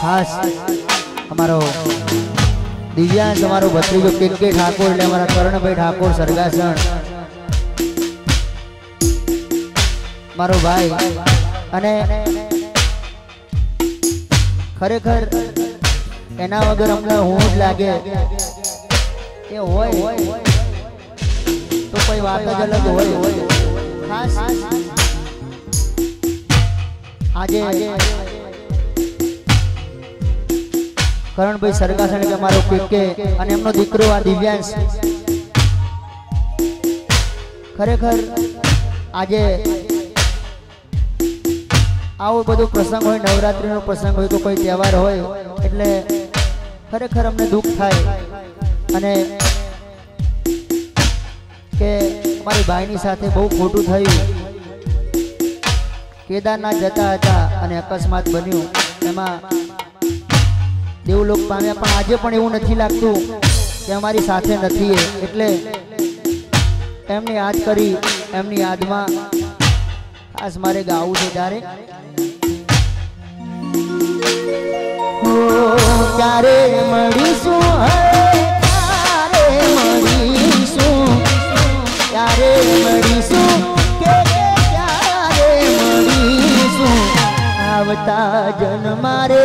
खास अमारो दिव्यांश अमारो भत्रीजो के ठाकुर એટલે અમારા કરણભાઈ ઠાકોર સરગાસણ મારો ભાઈ અને ખરેખર એના વગર અમને હું જ લાગે એ હોય તો કોઈ વાત જ અલગ હોય ખાસ આજે કરણભાઈ સરગાસણ કે મારો કે અને એમનો દીકરો આ દિવ્यांश ખરેખર આજે આવો બધો પ્રસંગ હોય નવરાત્રીનો પ્રસંગ હોય તો કોઈ તહેવાર હોય એટલે ખરેખર અમને દુઃખ થાય અને કે મારી ભાઈની સાથે બહુ ખોટું થયું કેદારનાથ જતા હતા અને અકસ્માત બન્યું એમાં દેવલોક પામ્યા પણ આજે પણ એવું નથી લાગતું કે અમારી સાથે નથી એટલે એમની યાદ કરી એમની યાદમાં ખાસ મારે ગાવું છે ત્યારે ક્યારે મળીશું ક્યારે મળીશું ક્યારે મળીશું ક્યારે મળીશું આવતા જન્મારે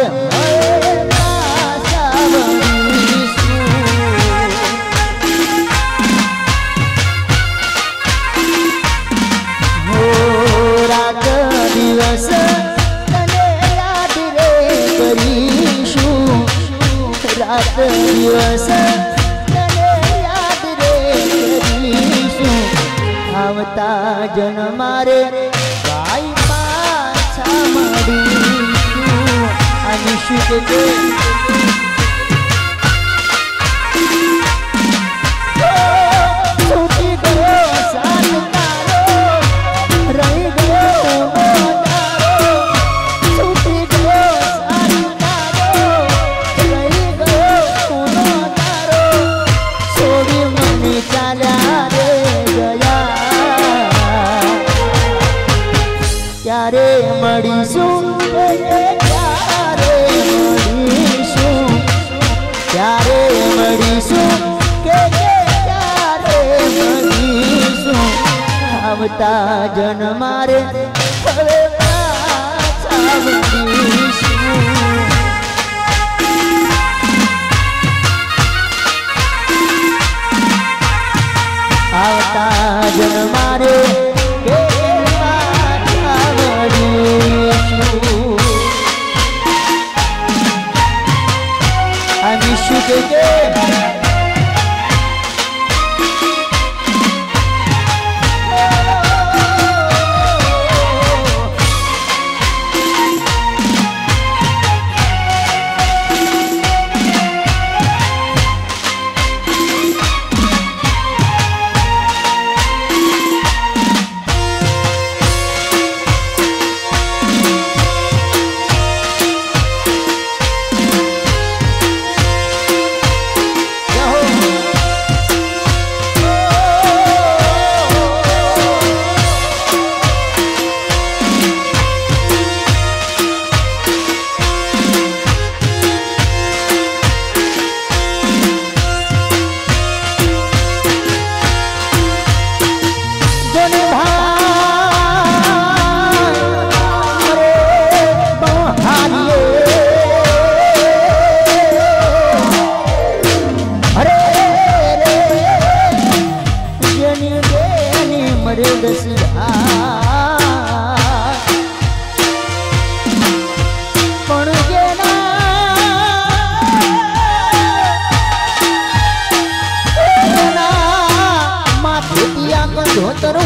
રાત દિવસ તને યાદ રે કરીશું રાત દિવસ તને યાદ રે કરીશું આવતા જન્મારે ભાઈ પાછા મળીશું અને શું કે ક્યારે મળીશું ક્યારે મળીશું ક્યારે મળીશું ક્યારે મળીશું આવતા જન્મારે હવે પાછા મળીશું આવતા જન્મારે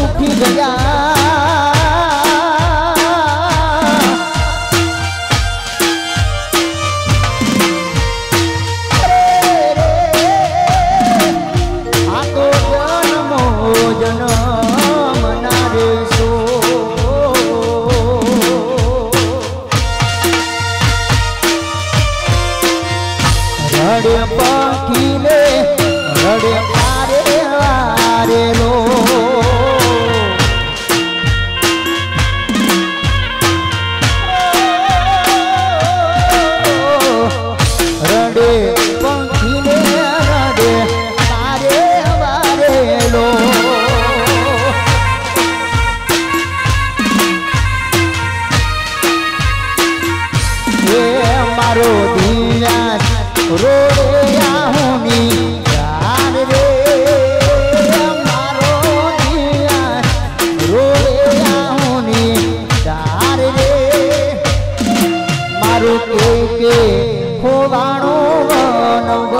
ઉઠી ગયા मारो दियास रोड़े आहुनी यार रे मारो दियास रोड़े आहुनी यार रे मारो के खोवाणो नव